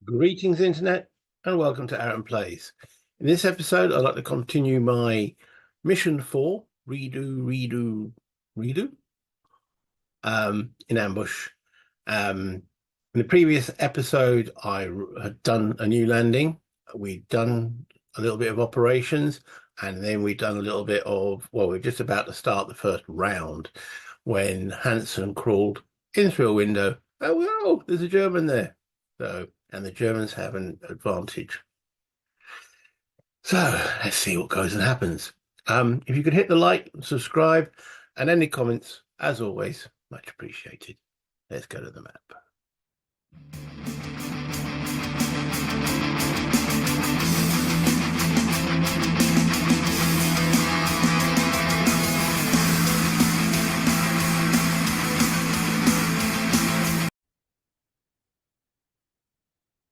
Greetings, Internet, and welcome to Aaron Plays. In this episode, I'd like to continue my Mission 4, Redo, in Ambush. In the previous episode, I had done a new landing. We'd done a little bit of operations, and then we'd done a little bit of, well, we're just about to start the first round when Hansen crawled in through a window. Oh, well, there's a German there. And the Germans have an advantage. So let's see what goes and happens. If you could hit the like, subscribe, and any comments, as always, much appreciated. Let's go to the map.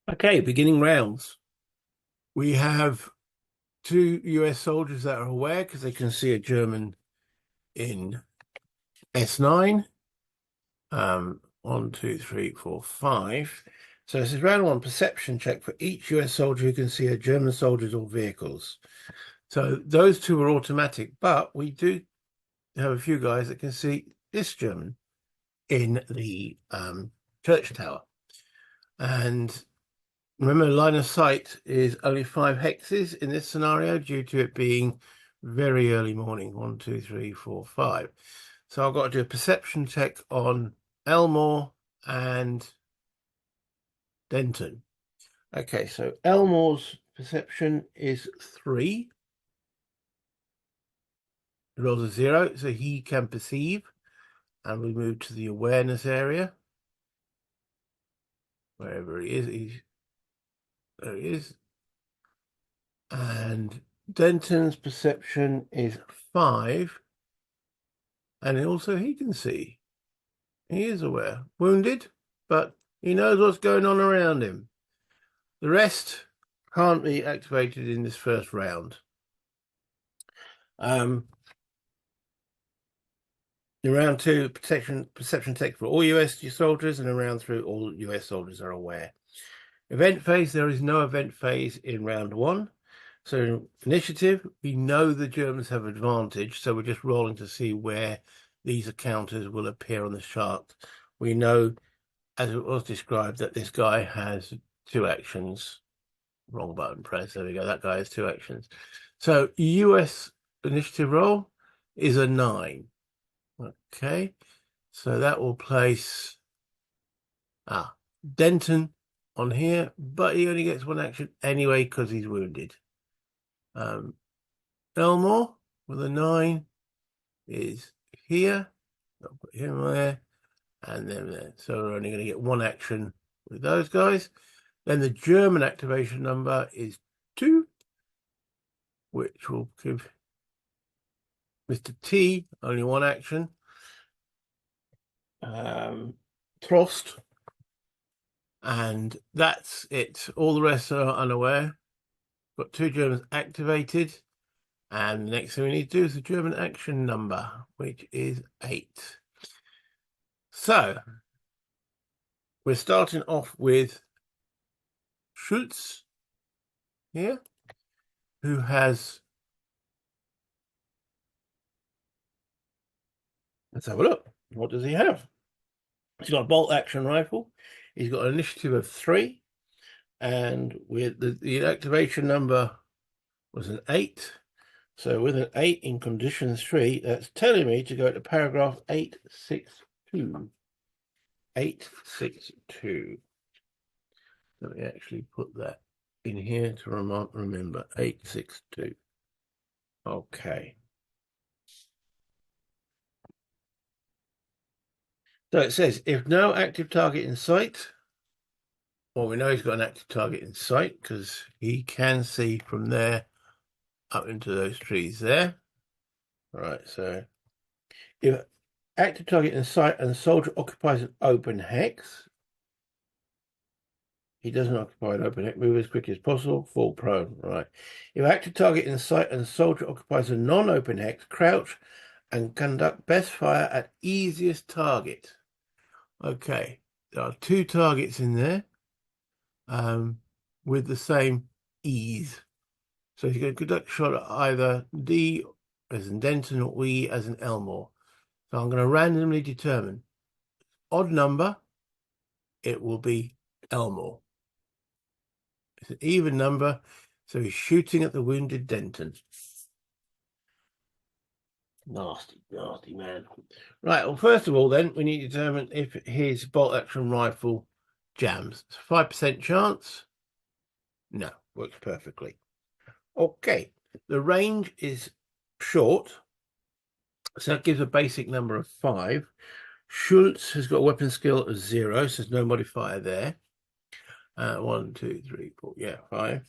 Okay, beginning rounds. We have two US soldiers that are aware because they can see a German in S9. 1, 2, 3, 4, 5. So this is round one perception check for each US soldier who can see a German soldiers or vehicles. So those two are automatic, but we do have a few guys that can see this German in the church tower. And remember, line of sight is only 5 hexes in this scenario due to it being very early morning. 1, 2, 3, 4, 5. So I've got to do a perception check on Elmore and Denton. Okay, so Elmore's perception is 3. He rolls a 0, so he can perceive. And we move to the awareness area. Wherever he is, there he is. And Denton's perception is 5. And also he can see. He is aware. Wounded, but he knows what's going on around him. The rest can't be activated in this first round. In round 2, perception check for all US soldiers, and in round 3, all US soldiers are aware. Event phase, there is no event phase in round 1. So in initiative, we know the Germans have advantage, so we're just rolling to see where these encounters will appear on the chart. We know, as it was described, that this guy has 2 actions. Wrong button press. There we go. That guy has 2 actions. So US initiative roll is a 9. Okay. So that will place Denton on here, but he only gets 1 action anyway because he's wounded. Elmore with a 9 is here. I'll put him there and then there. So we're only going to get 1 action with those guys. Then the German activation number is 2, which will give Mr. T only 1 action. Trost. And that's it. All the rest are unaware. Got 2 Germans activated. And the next thing we need to do is the German action number, which is 8. So we're starting off with Schultz here, who has, let's have a look. What does he have? He's got a bolt action rifle. He's got an initiative of 3. And with the activation number was an 8. So with an 8 in condition 3, that's telling me to go to paragraph 862. 862. Let me actually put that in here to remember. 862. Okay. So it says, if no active target in sight, well, we know he's got an active target in sight because he can see from there up into those trees there. All right, so if active target in sight and the soldier occupies an open hex, he doesn't occupy an open hex, move as quickly as possible, fall prone. Right. If active target in sight and the soldier occupies a non-open hex, crouch and conduct best fire at easiest target. Okay, there are 2 targets in there. with the same ease. So you can conduct a shot at either D as in Denton or E as in Elmore. So I'm going to randomly determine odd number, it will be Elmore. It's an even number, so he's shooting at the wounded Denton. Nasty, nasty man. Right, well, first of all, then, we need to determine if his bolt-action rifle jams. It's a 5% chance. No, works perfectly. Okay, the range is short, so that gives a basic number of 5. Schultz has got a weapon skill of 0, so there's no modifier there. 1, 2, 3, 4, yeah, 5.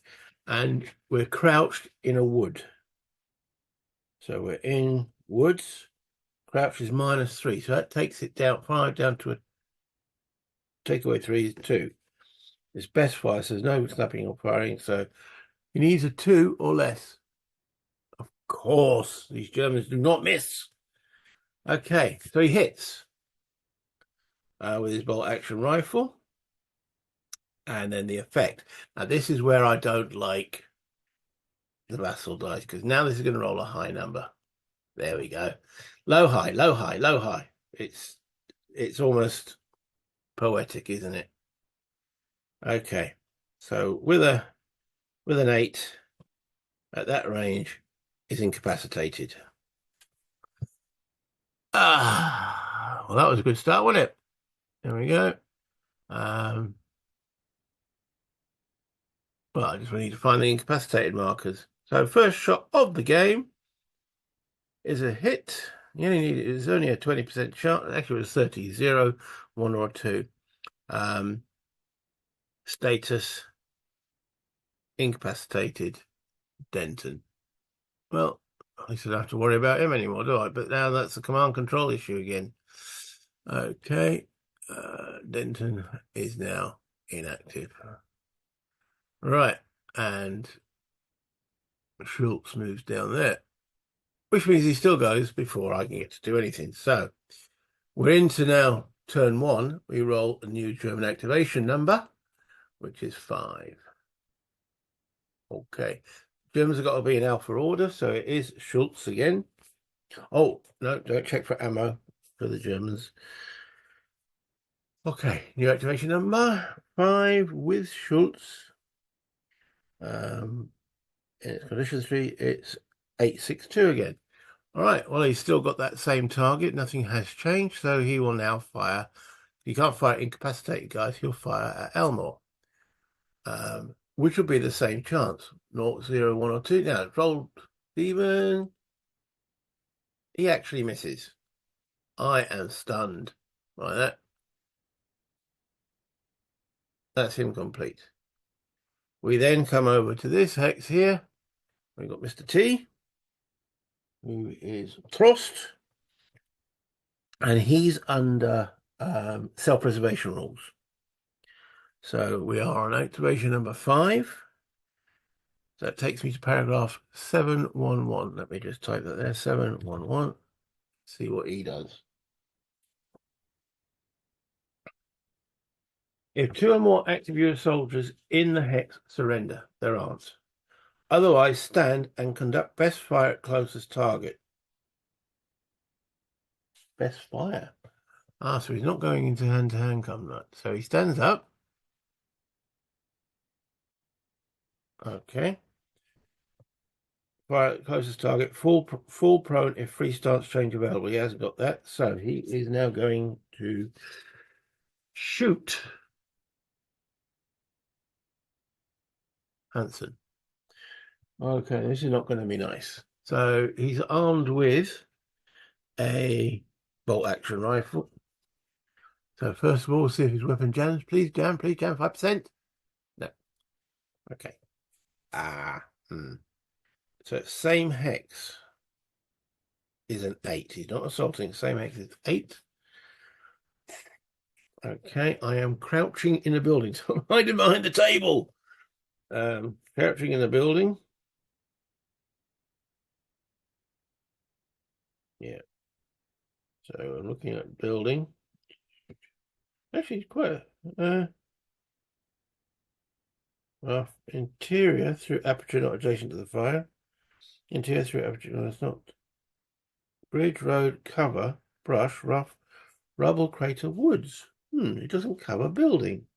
And we're crouched in a wood. So we're in woods. Crouch is -3, so that takes it down 5 down to a take away 3 is 2. It's best fire, so there's no snapping or firing, so he needs a 2 or less. Of course, these Germans do not miss. Okay, so he hits with his bolt action rifle. And then the effect. Now, this is where I don't like the vassal dice, because now this is going to roll a high number. There we go. Low, high, low, high, low, high. It's almost poetic, isn't it? Okay. So with an 8 at that range is incapacitated. Well, that was a good start, wasn't it? There we go. Well, I just need to find the incapacitated markers. So first shot of the game is a hit. You only need it's only a 20% chance. Actually, it was 30, 0, 1 or 2. Status incapacitated Denton. Well, I should have to worry about him anymore, do I? But now that's a command control issue again. Okay, Denton is now inactive. Right, and Schultz moves down there, which means he still goes before I can get to do anything. So we're into now turn 1. We roll a new German activation number, which is 5. Okay, Germans have got to be in alpha order, so it is Schultz again. Oh, no, don't check for ammo for the Germans. Okay, new activation number 5 with Schultz. In its condition 3, it's 862 again. All right, well, he's still got that same target. Nothing has changed, so he will now fire. He can't fire incapacitated guys, he'll fire at Elmore, which will be the same chance. 0, 0, 1 or 2. Now, rolled even. He actually misses. I am stunned. Right, that's him complete. We then come over to this hex here. We've got Mr. T, who is Prost, and he's under self-preservation rules. So we are on activation number 5. So that takes me to paragraph 711. Let me just type that there, 711. See what he does. If 2 or more active US soldiers in the hex surrender, there aren't. Otherwise, stand and conduct best fire at closest target. Best fire. So he's not going into hand-to-hand combat. So he stands up. Okay. Fire at closest target. Full prone if free stance change available. He hasn't got that. So he is now going to shoot Hansen. Okay, this is not going to be nice. So he's armed with a bolt action rifle. So first of all, see if his weapon jams. Please jam, 5%. No. Okay. So same hex is an 8. He's not assaulting. Same hex is 8. Okay, I am crouching in a building. So I'm hiding behind the table. Crouching in a building. Yeah. So I'm looking at building. Actually, quite Interior through aperture not adjacent to the fire. Interior through aperture, no, it's not. Bridge, road, cover, brush, rough, rubble, crater, woods. It doesn't cover building.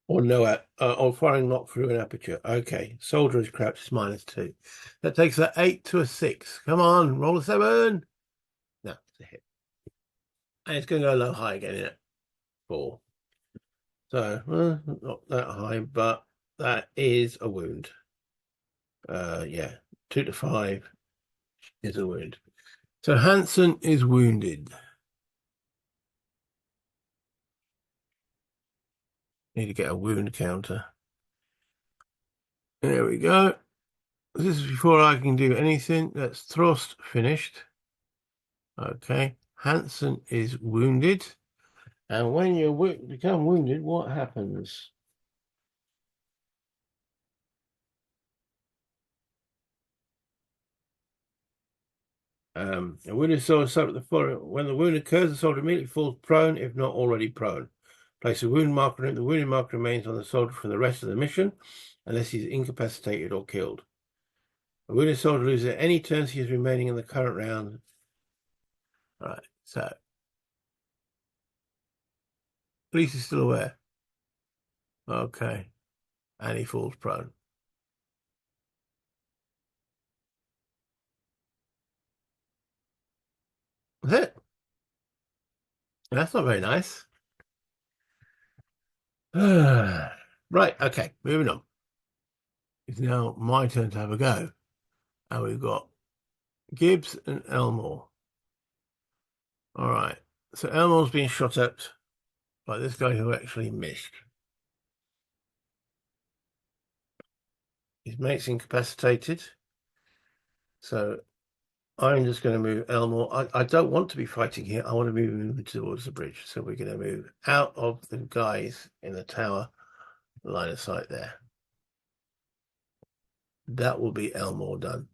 Or no, or firing not through an aperture. Okay, soldier is crouched, is -2. That takes an 8 to a 6. Come on, roll a 7. No, it's a hit. And it's going to go low high again in it. 4. So, not that high, but that is a wound. Yeah, 2 to 5 is a wound. So Hansen is wounded. Need to get a wound counter. There we go. This is before I can do anything. That's thrust finished. Okay. Hansen is wounded. And when you become wounded, what happens? A wounded soldier suffered the following. When the wound occurs, the soldier immediately falls prone, if not already prone. Place a wound marker in it. The wounded marker remains on the soldier for the rest of the mission, unless he's incapacitated or killed. A wounded soldier loses any turns he is remaining in the current round. All right, so police is still aware. Okay, and he falls prone. That's it. That's not very nice. Right, okay, moving on. It's now my turn to have a go. And we've got Gibbs and Elmore. All right, so Elmore's being shot at by this guy who actually missed. His mate's incapacitated. So I'm just going to move Elmore. I don't want to be fighting here. I want to be moving towards the bridge. So we're going to move out of the guys in the tower line of sight there. That will be Elmore done.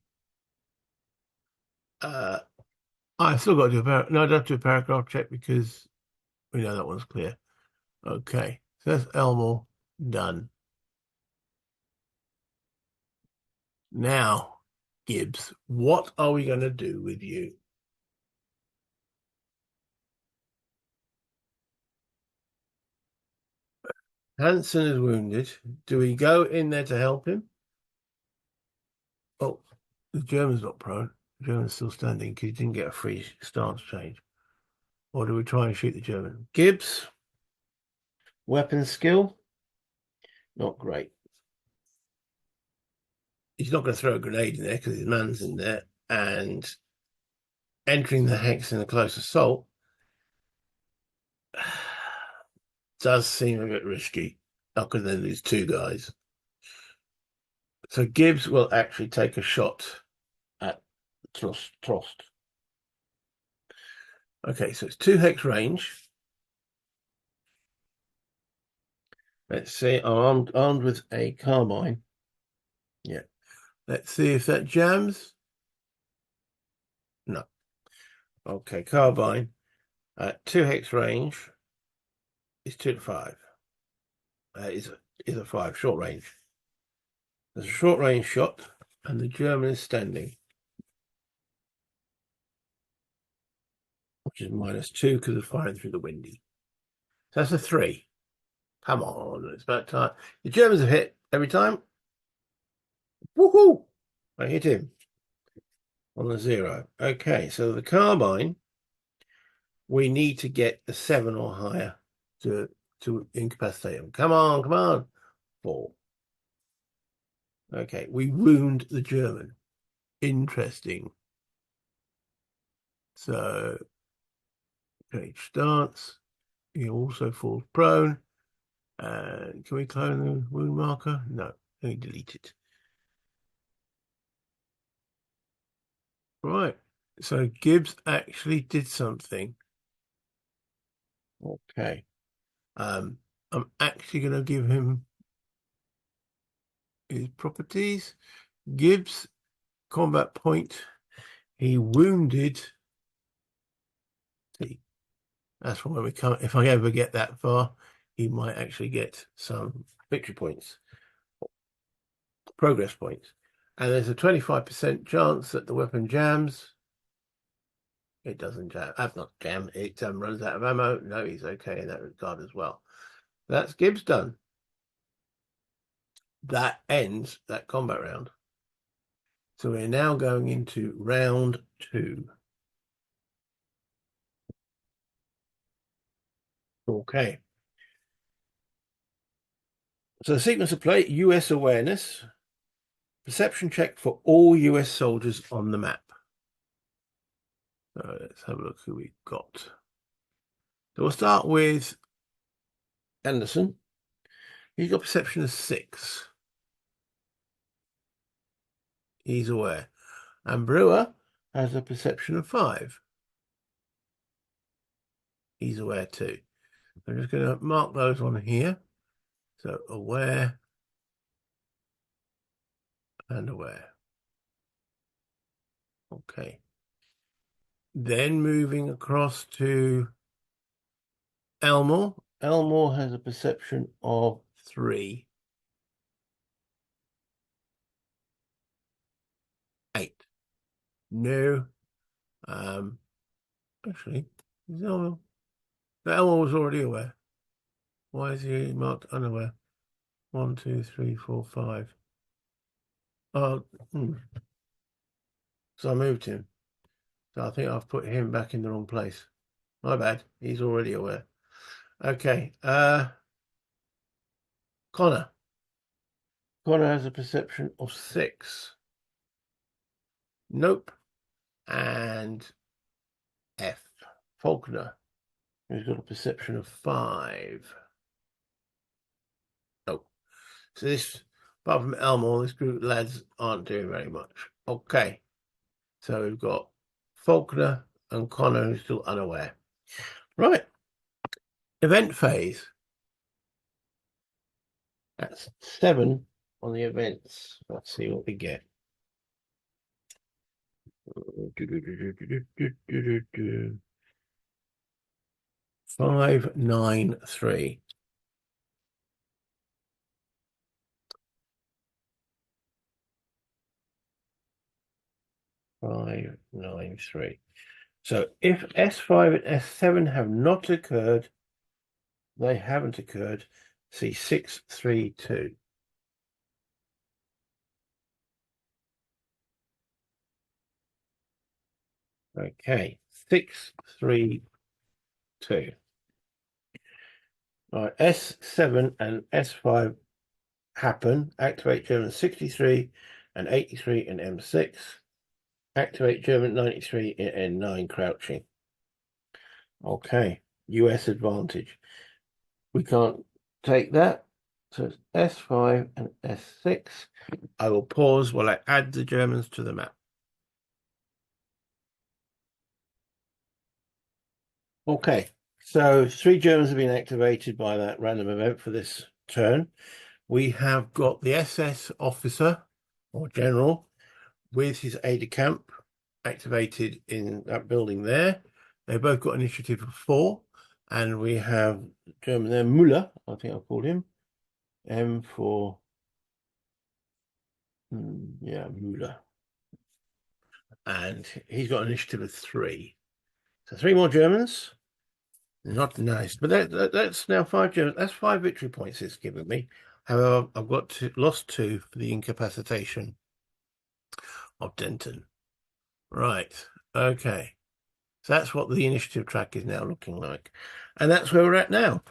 I've still got to do no, I don't have to do a paragraph check because we know that one's clear. Okay, so that's Elmore done. Now, Gibbs, what are we going to do with you? Hansen is wounded. Do we go in there to help him? Oh, the German's not prone. The German's still standing because he didn't get a free stance change. Or do we try and shoot the German? Gibbs, weapon skill, not great. He's not going to throw a grenade in there because his man's in there. And entering the hex in a close assault does seem a bit risky. How could they lose 2 guys? So Gibbs will actually take a shot at Trost. Okay, so it's 2 hex range. Let's see, I'm armed with a carbine. Yeah. Let's see if that jams. No. Okay, carbine at 2 hex range is 2 to 5. Is a 5 short range. There's a short range shot, and the German is standing, which is -2 because of firing through the windy. So that's a 3. Come on, it's about time. The Germans have hit every time. Woohoo! I hit him on the 0. Okay, so the carbine, we need to get a 7 or higher to incapacitate him. Come on, come on. 4. Okay, we wound the German. Interesting. So, page starts. He also falls prone. Can we clone the wound marker? No, let me delete it. Right, so Gibbs actually did something. Okay. I'm actually going to give him his properties. Gibbs, combat point. He wounded That's when we come. If I ever get that far, he might actually get some victory points, progress points. And there's a 25% chance that the weapon jams. It doesn't jam. Not jam. It runs out of ammo. No, he's okay in that regard as well. That's Gibbs done. That ends that combat round. So we're now going into round 2. Okay. So the sequence of play: US awareness, perception check for all US soldiers on the map. So let's have a look who we've got. So we'll start with Anderson. He's got perception of 6. He's aware. And Brewer has a perception of 5. He's aware too. I'm just going to mark those on here. So aware and aware. Okay. Then moving across to Elmore. Elmore has a perception of 3. 8. No. Actually, Elmore was already aware. Why is he marked unaware? 1, 2, 3, 4, 5. Oh, So I moved him. So I think I've put him back in the wrong place. My bad. He's already aware. Okay. Connor. Connor has a perception of 6. Nope. And F. Faulkner, who's got a perception of 5. Nope. So this, apart from Elmore, this group of lads aren't doing very much. Okay. So we've got Faulkner and Connor who's still unaware. Right. Event phase. That's 7 on the events. Let's see what we get. 5, 9, 3. 5, 9, 3. So if S5 and S7 have not occurred, they haven't occurred. See 6, 3, 2. Okay, 6, 3, 2. All right, S7 and S5 happen. Activate German 63 and 83 in M6. Activate German 93 in N9 crouching. Okay, US advantage. We can't take that. So it's S5 and S6. I will pause while I add the Germans to the map. Okay, so 3 Germans have been activated by that random event for this turn. We have got the SS officer or general with his aide-de-camp activated in that building there. They both got initiative of 4. And we have German there, Müller, I think I've called him. M for, yeah, Müller. And he's got initiative of 3. So 3 more Germans. Not nice. But that's now 5 Germans. That's 5 victory points it's given me. However, I've got lost 2 for the incapacitation of Denton. Right. Okay. So that's what the initiative track is now looking like. And that's where we're at now,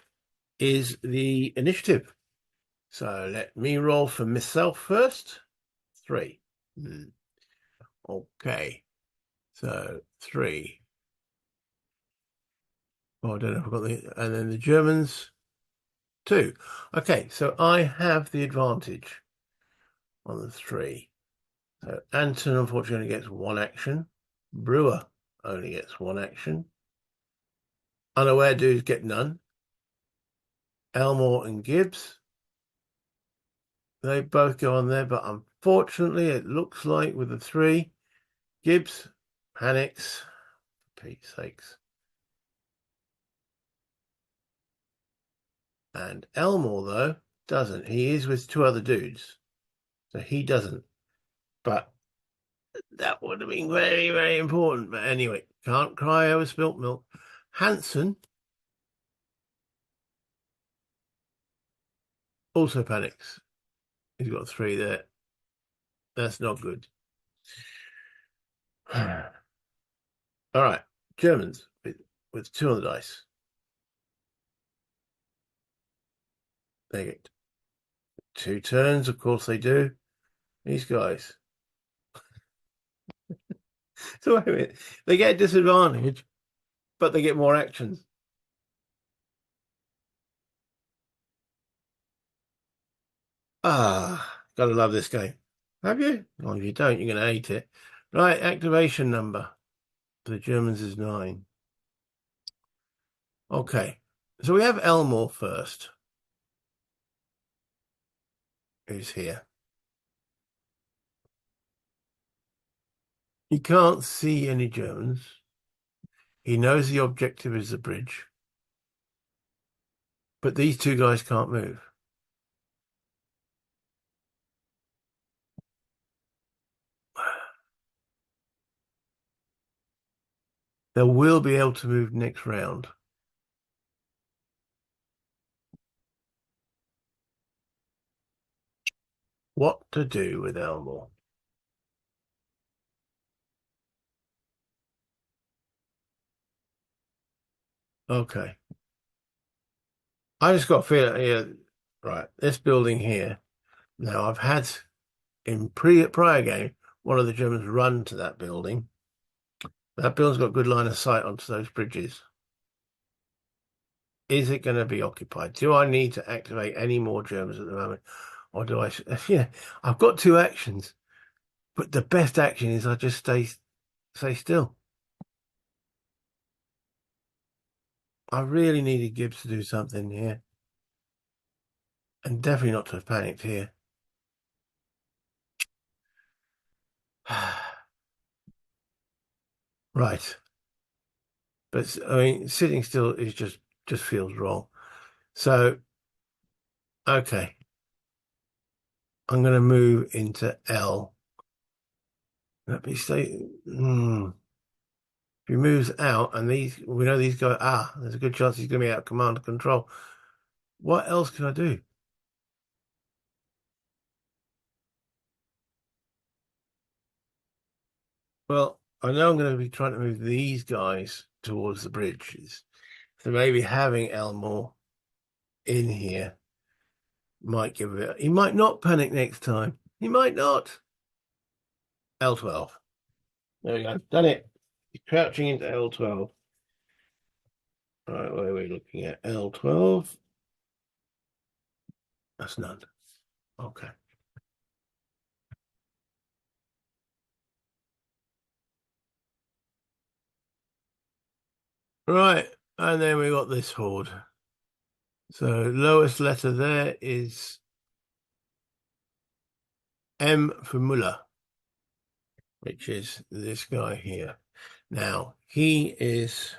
is the initiative. So let me roll for myself first. 3. Okay. So 3. Oh, I don't know if I've got the... And then the Germans, 2. Okay, so I have the advantage on the 3. So Anton unfortunately gets 1 action. Brewer only gets 1 action. Unaware dudes get none. Elmore and Gibbs, they both go on there, but unfortunately it looks like with the 3, Gibbs panics, for Pete's sakes. And Elmore, though, doesn't. He is with two other dudes. So he doesn't. But that would have been very, very important. But anyway, can't cry over spilt milk. Hansen also panics. He's got three there. That's not good. All right. Germans with two on the dice. They get two turns, of course they do. These guys. So wait a minute. They get a disadvantage, but they get more actions. Ah, gotta love this game. Have you? Well, if you don't, you're gonna hate it. Right, activation number for the Germans is 9. Okay. So we have Elmore first. Who's here? He can't see any Germans. He knows the objective is the bridge. But these two guys can't move. They will be able to move next round. What to do with Elmore? Okay. I just got a feeling here, right, this building here. Now I've had in prior game, one of the Germans run to that building. That building's got good line of sight onto those bridges. Is it going to be occupied? Do I need to activate any more Germans at the moment? Or do I, yeah, I've got two actions, but the best action is I just stay still. I really needed Gibbs to do something here. And definitely not to have panicked here. Right. But I mean, sitting still is just feels wrong. So, okay. I'm going to move into L. Let me say, if he moves out and we know these guys, there's a good chance he's going to be out of command and control. What else can I do? Well, I know I'm going to be trying to move these guys towards the bridges. So maybe having Elmore in here might give it. He might not panic next time. He might not. L12. There we go. Done it. He's crouching into L12. Right, where are we looking at? L12. That's none. Okay. Right, and then we got this horde. So lowest letter there is M for Muller, which is this guy here. Now, he is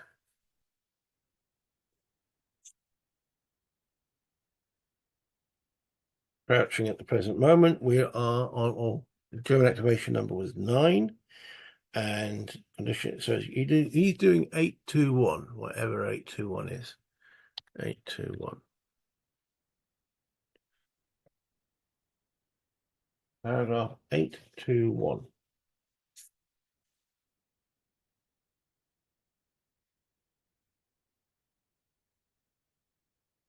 crouching at the present moment. We are on, the German activation number was 9. And condition, so he's doing 821, whatever 821 is. 821. Paragraph 821.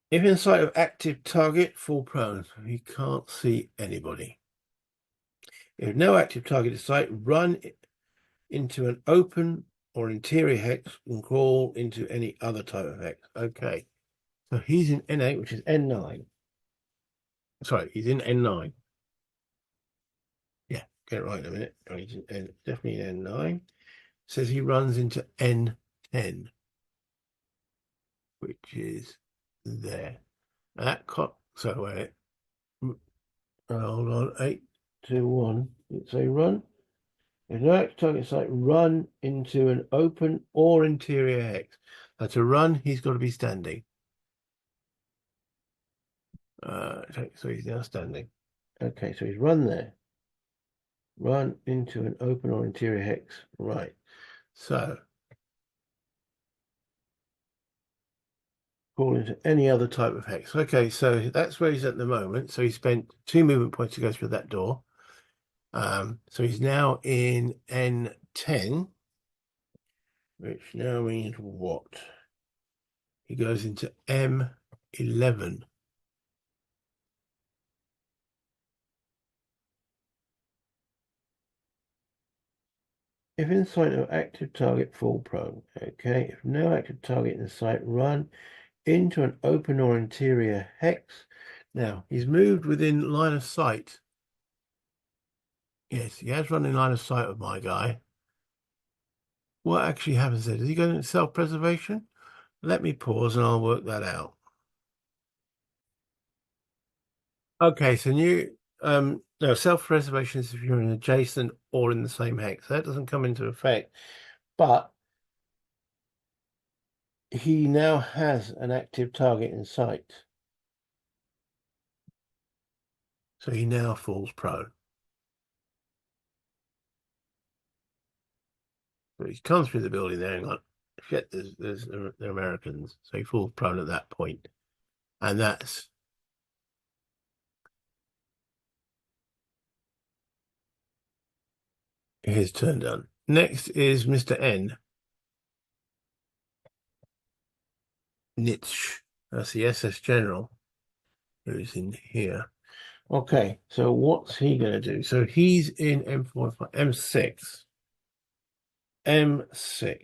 If in sight of active target, fall prone. He can't see anybody. If no active target in sight, run into an open or interior hex and crawl into any other type of hex. Okay. So he's in N8, which is N9. Sorry, he's in N9. Yeah, get it right in a minute. He's in definitely in N9. Says he runs into N10, which is there. So wait, hold on, 821. It's a run. If no active target site, run into an open or interior hex. To run, he's got to be standing. So he's now standing. Okay, so he's run there. Run into an open or interior hex. Right. So call into any other type of hex. Okay, so that's where he's at the moment. So he spent 2 movement points to go through that door. So he's now in N10, which now means what? He goes into M11. If in sight of active target, fall prone. Okay, if no active target in sight, run into an open or interior hex. Now, he's moved within line of sight. Yes, he has run in line of sight of my guy. What actually happens there? Does he go into self-preservation? Let me pause and I'll work that out. Okay, so no, self-preservation is if you're in adjacent or in the same hex. That doesn't come into effect, but he now has an active target in sight. So he now falls prone. So he's come through the building there and gone, shit, they're Americans. So he falls prone at that point. And that's his turn done. Next is Mr. N. Nietzsche. That's the SS General who's in here. Okay, so what's he going to do? So he's in M4, M6. M6.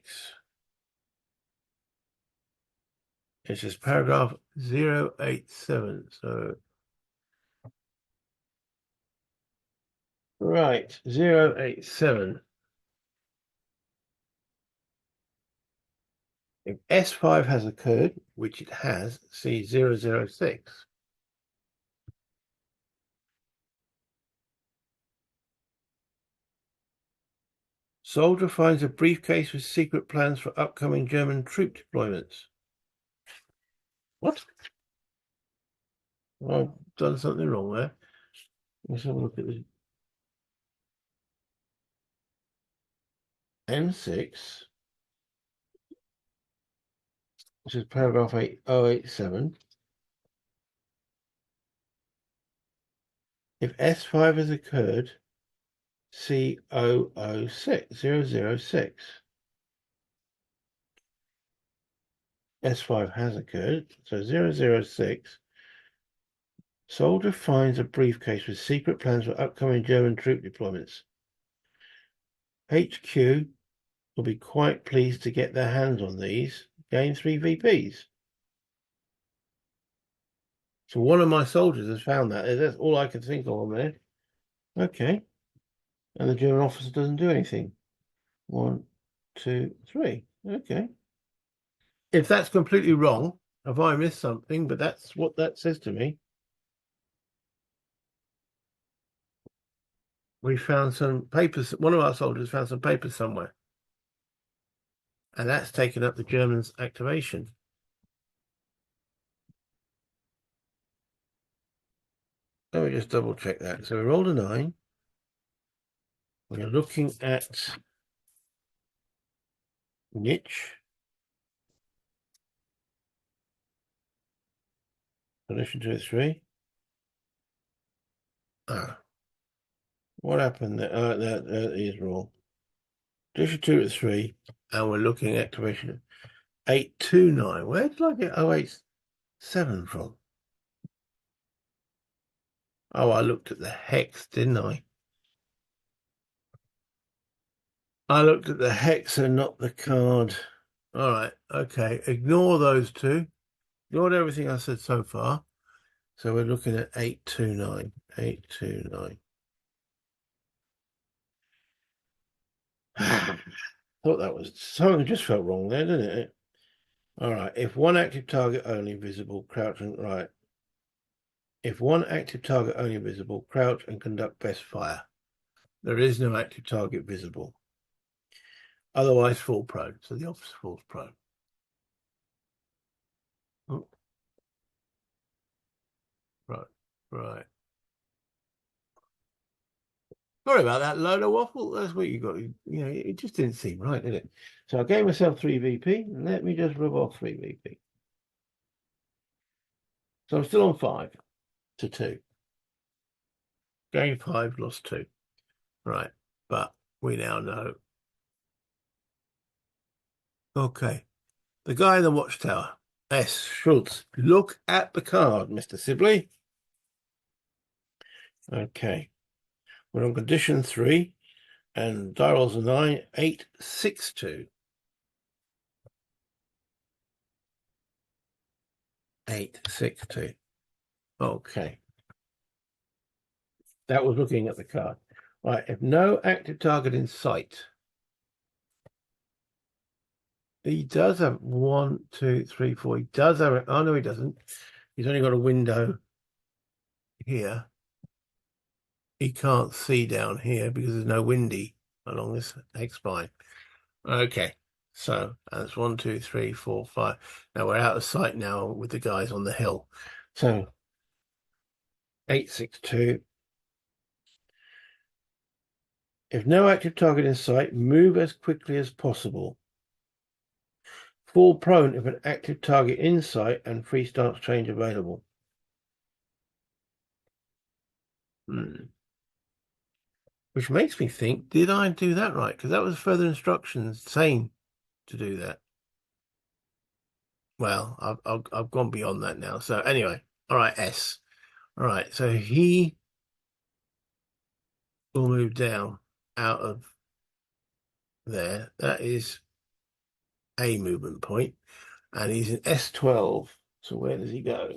It's just paragraph 087. So, right, 087. If S5 has occurred, which it has, see 006. Soldier finds a briefcase with secret plans for upcoming German troop deployments. What? I've done something wrong there. Let's have a look at this. M6, which is paragraph 8087. If S5 has occurred, see 006, 006. S5 has occurred, so 006. Soldier finds a briefcase with secret plans for upcoming German troop deployments. HQ will be quite pleased to get their hands on these. Gain 3 VPs. So one of my soldiers has found that. That's all I can think of on there. Okay. And the German officer doesn't do anything. 1, 2, 3. Okay. If that's completely wrong, have I missed something? But that's what that says to me. We found some papers. One of our soldiers found some papers somewhere. And that's taken up the Germans' activation. Let me just double check that. So we rolled a 9. We're looking at niche. Condition 2 at 3. Ah. What happened there? That is wrong. Condition 2 at 3. And we're looking at activation 829. Where did I get 087 from? Oh, I looked at the hex, didn't I? I looked at the hex and not the card. All right, okay. Ignore those two. Ignore everything I said so far. So we're looking at 829. 829. Thought that was something just felt wrong there, didn't it? All right. If one active target only visible, crouch and right. If one active target only visible, crouch and conduct best fire. There is no active target visible. Otherwise, fall prone. So the officer falls prone. Oh. Right. Sorry about that load of waffle. That's what you got. You know, it just didn't seem right, did it? So I gave myself 3 VP. Let me just rub off 3 VP. So I'm still on 5 to 2. Game 5, lost 2. Right. But we now know. Okay. The guy in the watchtower. S. Schultz. Look at the card, Mr. Sibley. Okay. We're on condition 3. And die rolls a 9, 8, 6, 2. 8, 6, 2. Okay. That was looking at the card. Right. If no active target in sight. He does have 1, 2, 3, 4. He does have it. Oh, no, he doesn't. He's only got a window here. He can't see down here because there's no windy along this X-spine. Okay. So that's 1, 2, 3, 4, 5. Now we're out of sight now with the guys on the hill. So 8, 6, 2. If no active target in sight, move as quickly as possible. Fall prone if an active target in sight and free stance change available. Which makes me think, did I do that right? Because that was further instructions saying to do that. Well, I've gone beyond that now. So anyway, all right, S. All right, so he will move down out of there. That is a movement point, and he's in S12. So where does he go?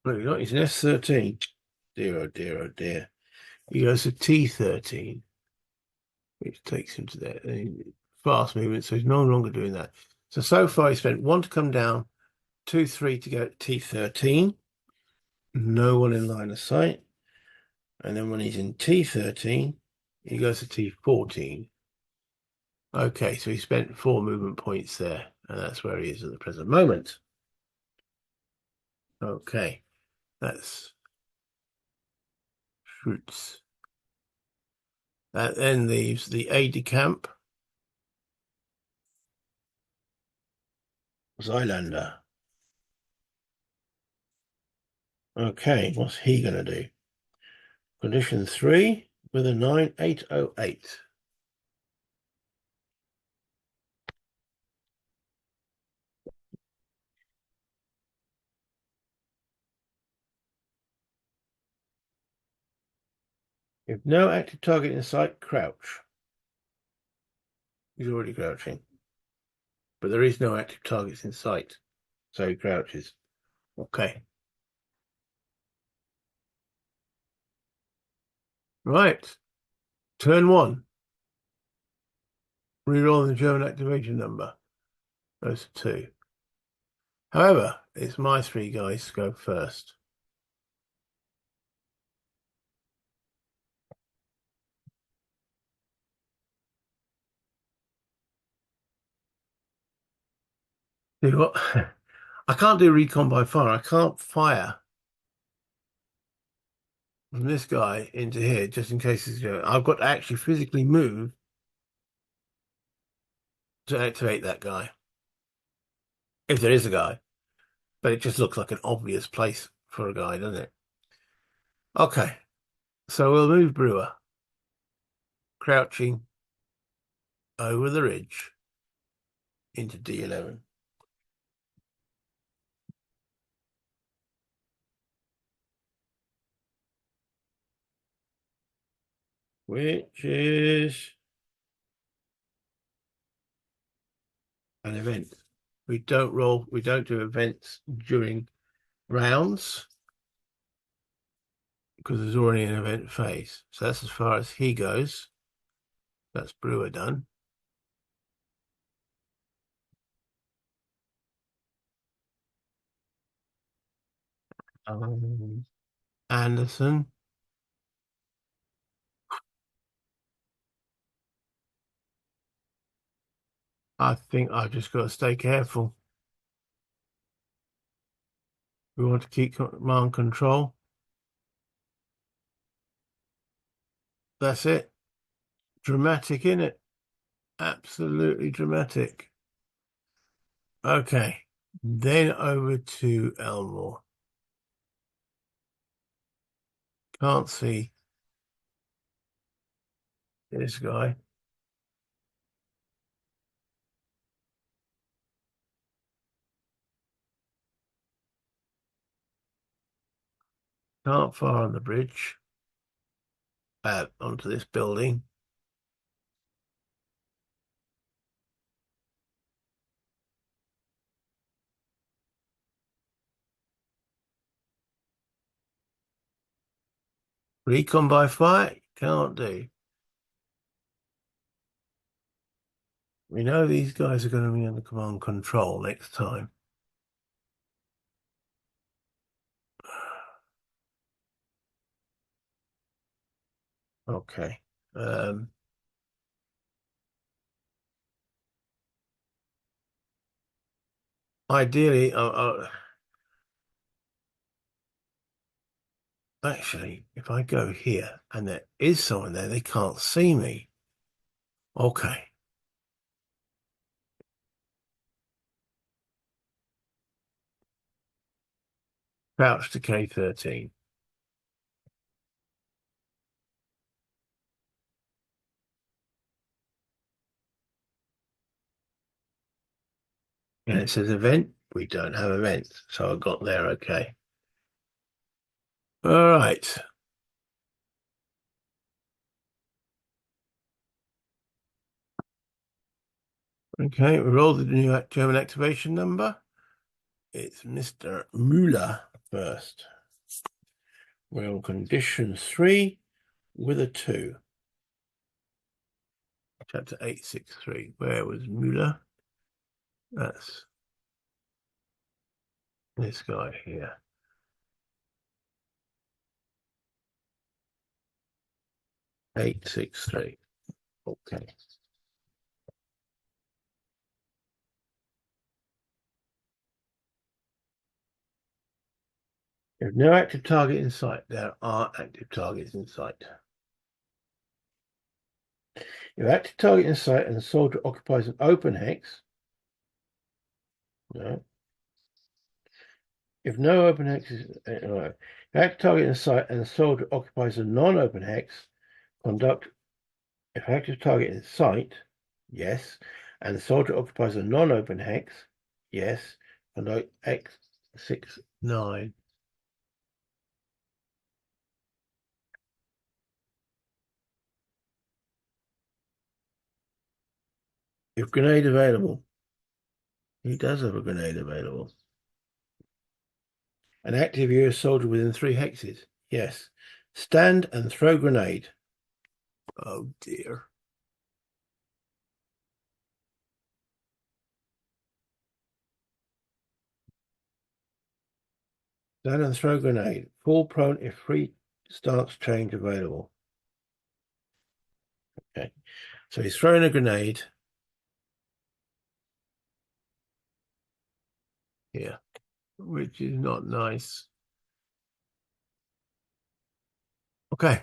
Look, he's in S13. Dear, oh dear, oh dear. He goes to T13, which takes him to there. Fast movement, so he's no longer doing that. So far he spent 1 to come down, 2, 3 to go to T13. No one in line of sight. And then when he's in T13, he goes to T14. Okay, so he spent 4 movement points there, and that's where he is at the present moment. Okay, that's Fruits. That then leaves the aide-de-camp, Zylander. Okay, what's he going to do? Condition 3 with a 9808. If no active target in sight, crouch. He's already crouching. But there is no active targets in sight, so he crouches. Okay. Right. Turn 1. Reroll the German activation number. Those 2. However, it's my 3 guys to go first. See what? I can't do recon by fire. I can't fire from this guy into here just in case it's going. I've got to actually physically move to activate that guy. If there is a guy. But it just looks like an obvious place for a guy, doesn't it? Okay. So we'll move Brewer. Crouching over the ridge into D11. Which is an event. We don't do events during rounds because there's already an event phase. So that's as far as he goes. That's Brewer done. Um, Anderson. I think I've just got to stay careful. We want to keep command control. That's it. Dramatic, innit? Absolutely dramatic. Okay. Then over to Elmore. Can't see this guy. Can't fire on the bridge. Onto this building. Recon by fire? Can't do. We know these guys are going to be under command control next time. Okay. Ideally, actually, if I go here and there is someone there, they can't see me. Okay. Crouch to K13. And it says event. We don't have events, so I got there okay. All right. Okay, we roll the new German activation number. It's Mr. Müller first. We're on condition 3 with a 2. Chapter 863. Where was Müller? That's this guy here. Eight, 6, 3. Okay. There's no active target in sight. There are active targets in sight. If active target in sight and the soldier occupies an open hex, no. If no open hex is if active target in sight and the soldier occupies a non-open hex, conduct. If active target in sight, yes, and the soldier occupies a non-open hex, yes, conduct X69. If grenade available, he does have a grenade available. An active US soldier within 3 hexes, yes. Stand and throw grenade. Oh dear. Stand and throw grenade. Fall prone if free stance change available. Okay. So he's throwing a grenade here, which is not nice. Okay.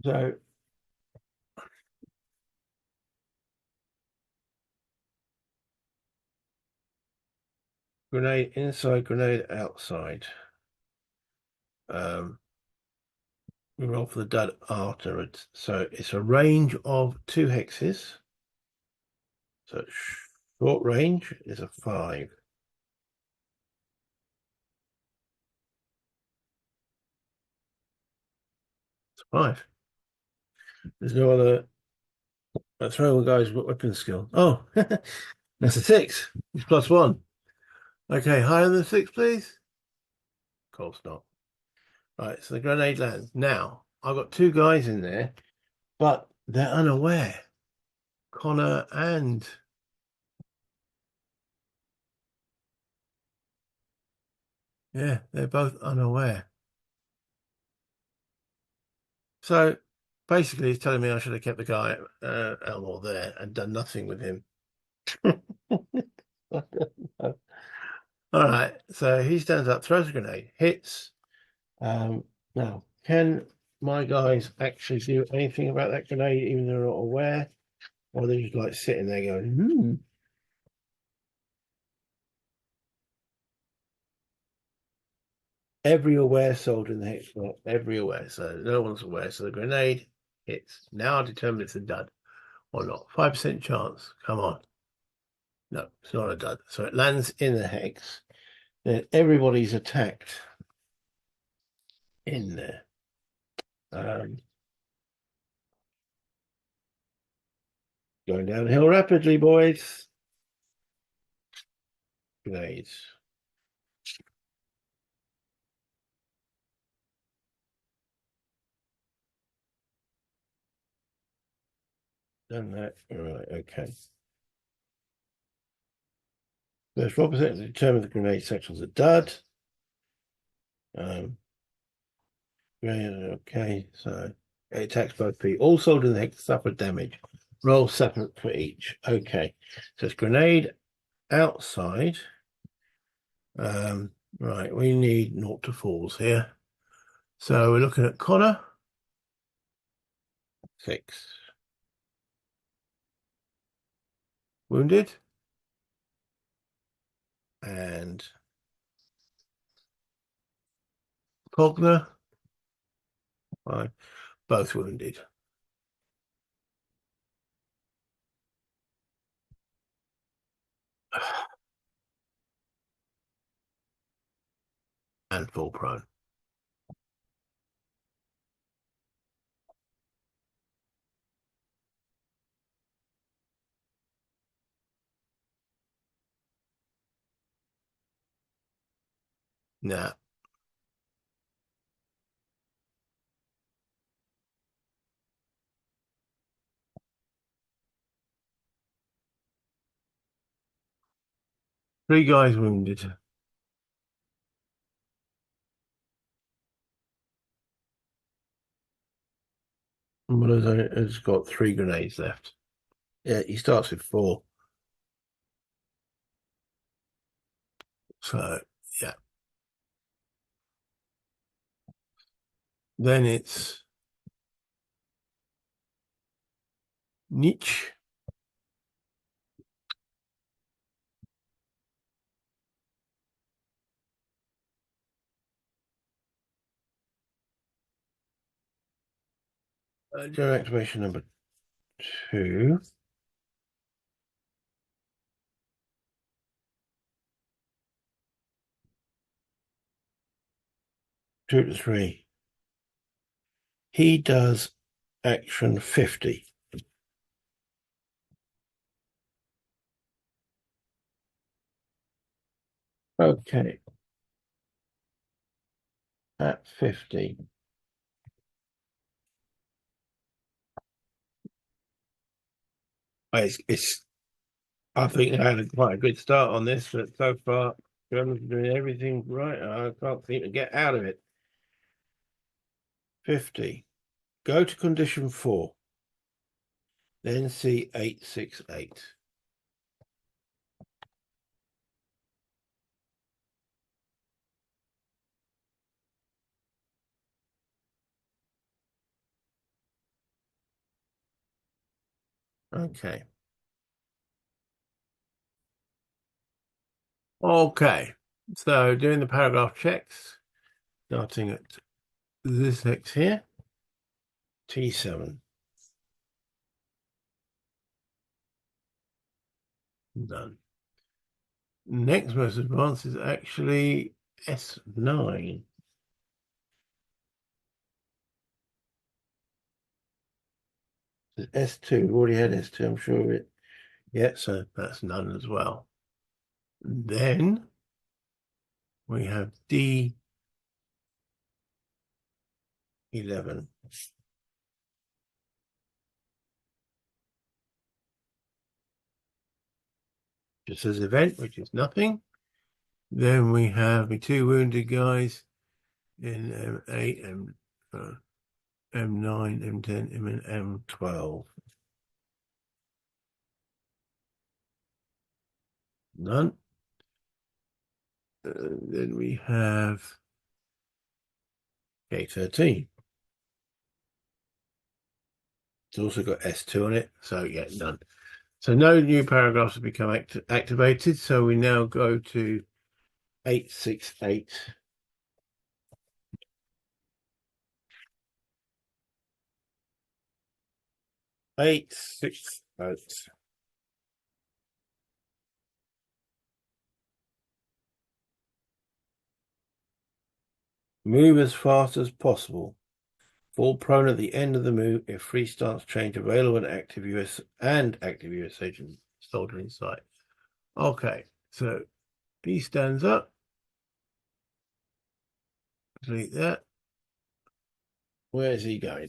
So grenade inside, grenade outside. We roll for the dud afterwards. So it's a range of 2 hexes. So short range is a 5. It's 5. There's no other throwing guy's weapon skill. Oh, that's a 6. It's +1. Okay, higher than 6, please. Of course not. Right, so the grenade lands. Now, I've got 2 guys in there, but they're unaware. Connor and Yeah, they're both unaware. So basically, he's telling me I should have kept the guy Elmore there and done nothing with him. All right, so he stands up, throws a grenade, hits. Now, can my guys actually do anything about that grenade, even though they're not aware? Or are they just like sitting there going, hmm? Every aware soldier in the hex block, every aware, so no one's aware. So the grenade hits. Now I determine it's a dud or not. 5% chance. Come on. No, it's not a dud. So it lands in the hex. Then everybody's attacked in there. Um, Going downhill rapidly, boys. Grenades. Done that. All right, okay. There's 4% to determine the grenade section's a dud. Um, okay, so it attacks both feet. All soldiers in the hex suffer damage. Roll separate for each. Okay, so it's grenade outside. Right, we need 0 to 4s here. So we're looking at Connor. 6. Wounded. And Cogner. 5. Both wounded. And full prone. Now, 3 guys wounded. And one of those has got 3 grenades left. Yeah, he starts with 4. So, yeah. Then it's Nietzsche. General activation number 2. 2 to 3. He does action 50. Okay. At 50. It's I think I had quite a good start on this, but so far, Germans are doing everything right. I can't seem to get out of it. 50. Go to condition 4. Then see 868. Okay. Okay. So doing the paragraph checks, starting at this hex here, T7. Done. Next most advanced is actually S9. S2. We've already had S2, I'm sure of it. Yeah, so that's none as well. Then we have D11. Just says event, which is nothing. Then we have my two wounded guys in M8, M9, M10, and M12. None. Then we have K13. It's also got S2 on it, so yeah, none. So no new paragraphs have become activated. So we now go to 868. Eight, six, eight. Move as fast as possible. Fall prone at the end of the move if free stance change available and active US agent soldier in sight. Okay, so he stands up. Delete that. Where is he going?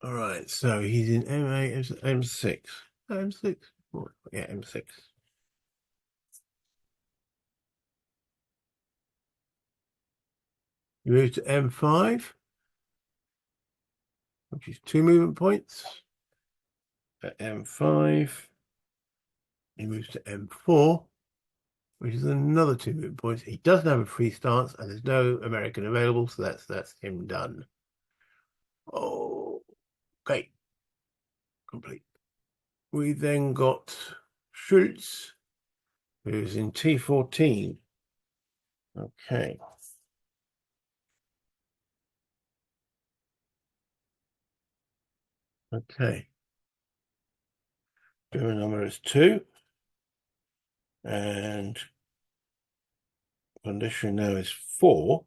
All right, so he's in M8, M6. M6? Yeah, M6. You move to M5, which is 2 movement points. At M5, he moves to M4, which is another 2 movement points. He doesn't have a free stance, and there's no American available, so that's him done. Oh, okay, complete. We then got Schultz, who's in T14. Okay. Okay. German number is 2. And condition now is 4,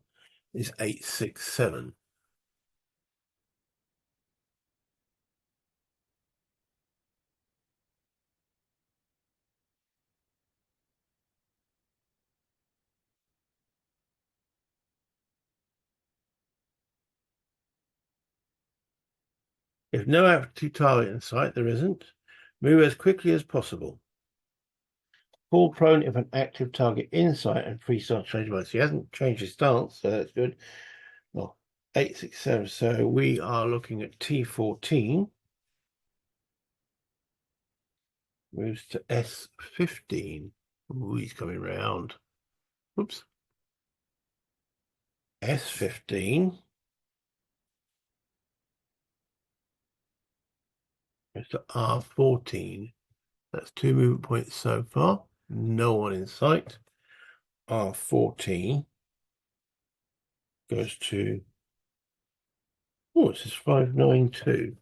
is 867. If no active target in sight, there isn't. Move as quickly as possible. Fall prone if an active target in sight and free stance change. So he hasn't changed his stance, so that's good. Well, 867. So we are looking at T14. Moves to S15. Ooh, he's coming round. Oops. S15. Goes to R14. That's 2 movement points so far. No one in sight. R14 goes to, oh, it says 592.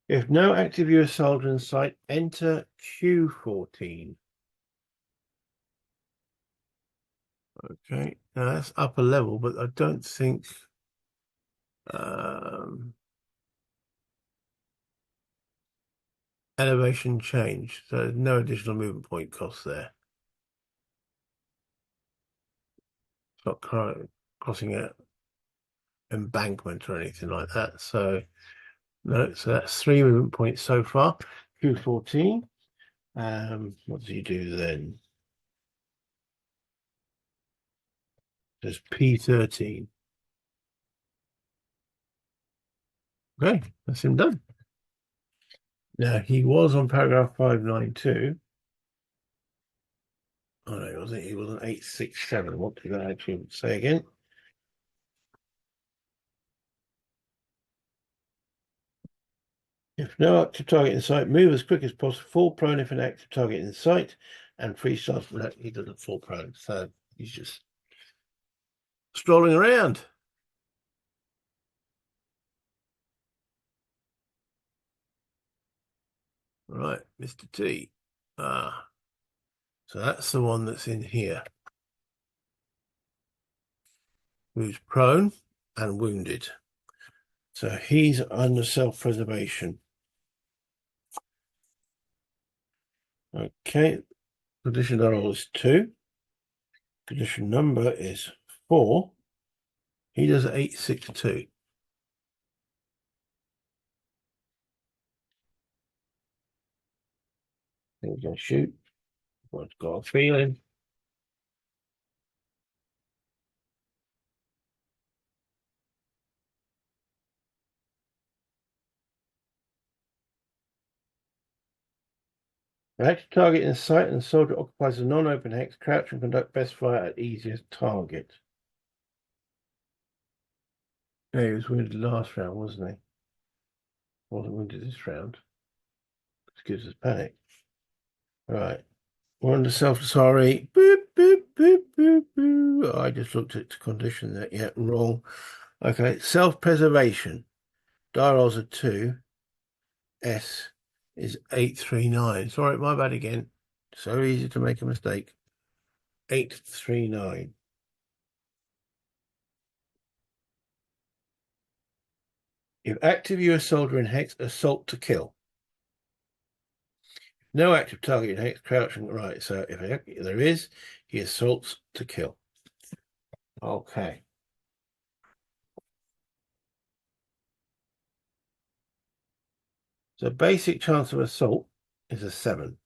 If no active US soldier in sight, enter Q14. Okay, now that's upper level, but I don't think elevation change, so no additional movement point cost there. It's not crossing an embankment or anything like that. So no, so that's 3 movement points so far. Q14. What does he do then? There's P13. Okay, that's him done. Now he was on paragraph 592. Oh no, he wasn't. He was on 867. What did I actually say again? If no active target in sight, move as quick as possible. Fall prone if an active target in sight, and free stance. No, he doesn't fall prone, so he's just strolling around. Right, Mr. T. Ah, so that's the one that's in here, who's prone and wounded. So he's under self-preservation. Okay, condition roll is 2. Condition number is 4. He does 862. think we're going to shoot. I've got a feeling. Active target in sight and the soldier occupies a non-open hex. Crouch and conduct best fire at easiest target. Yeah, he was wounded last round, wasn't he? Wasn't wounded this round. This gives us panic. Right. We're under self-sorry. Boop, boop, boop, boop, boop. Oh, I just looked at the condition there. Yeah, wrong. Okay, self-preservation. Die rolls are 2. S is 839. Sorry, my bad again. So easy to make a mistake. 839. If active US soldier in hex, assault to kill. No active target in hex, crouching. Right, so if there is, he assaults to kill. Okay. So basic chance of assault is a 7.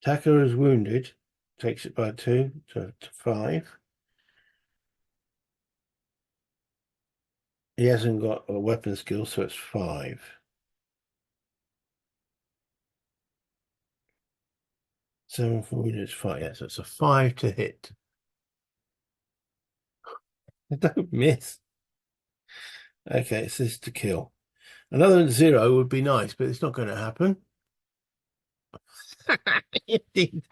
Attacker is wounded, takes it by 2 to 5. He hasn't got a weapon skill, so it's 5. 7 for wounded is 5. Yeah, so it's a 5 to hit. Don't miss. Okay, it's this to kill. Another 0 would be nice, but it's not going to happen. Indeed.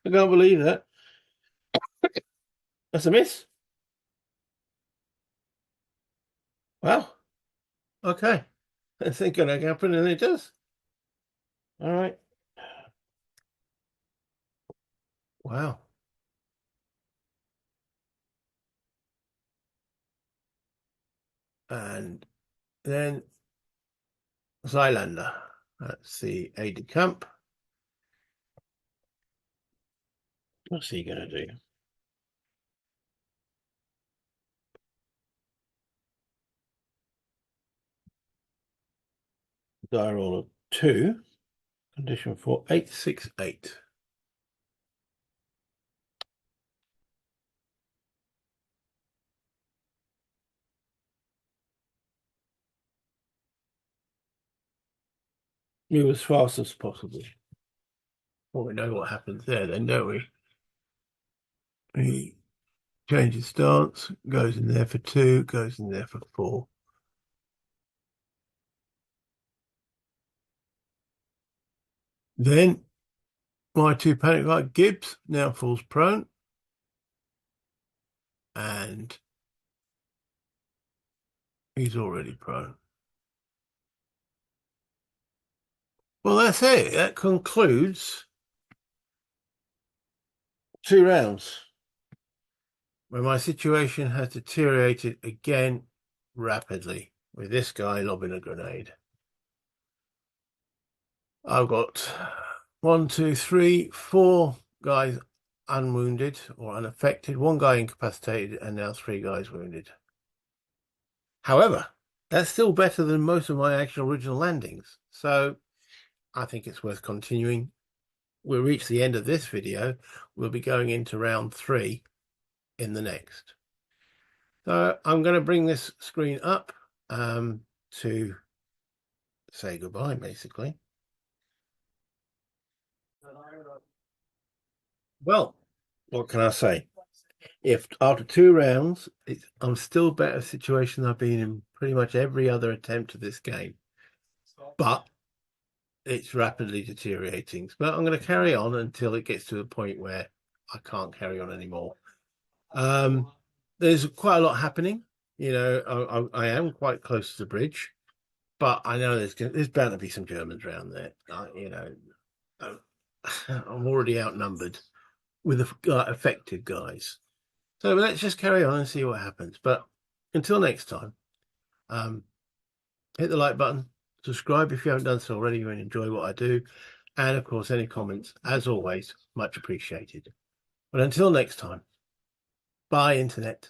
I can't believe that. That's a miss. Well, okay. That's not going to happen, and it does. All right. Wow. And then Zylander. That's the aide de camp. What's he going to do? Die roll of 2. Condition 4, 868. Move as fast as possible. Well, we know what happens there then, don't we? He changes stance, goes in there for 2, goes in there for 4. Then my 2 panic light Gibbs now falls prone. And he's already prone. Well, that's it. That concludes 2 rounds where my situation has deteriorated again rapidly with this guy lobbing a grenade. I've got 1, 2, 3, 4 guys unwounded or unaffected, 1 guy incapacitated, and now 3 guys wounded. However, that's still better than most of my actual original landings. So I think it's worth continuing. We'll reach the end of this video. We'll be going into round 3 in the next. So I'm going to bring this screen up to say goodbye, basically. Well, what can I say? If after 2 rounds, I'm still better situation than I've been in pretty much every other attempt of this game. But it's rapidly deteriorating. But I'm going to carry on until it gets to a point where I can't carry on anymore. There's quite a lot happening. You know, I am quite close to the bridge, but I know there's bound to be some Germans around there. You know, I'm already outnumbered with the affected guys. So let's just carry on and see what happens. But until next time, hit the like button, subscribe if you haven't done so already and enjoy what I do. And of course, any comments, as always, much appreciated. But until next time, bye, Internet.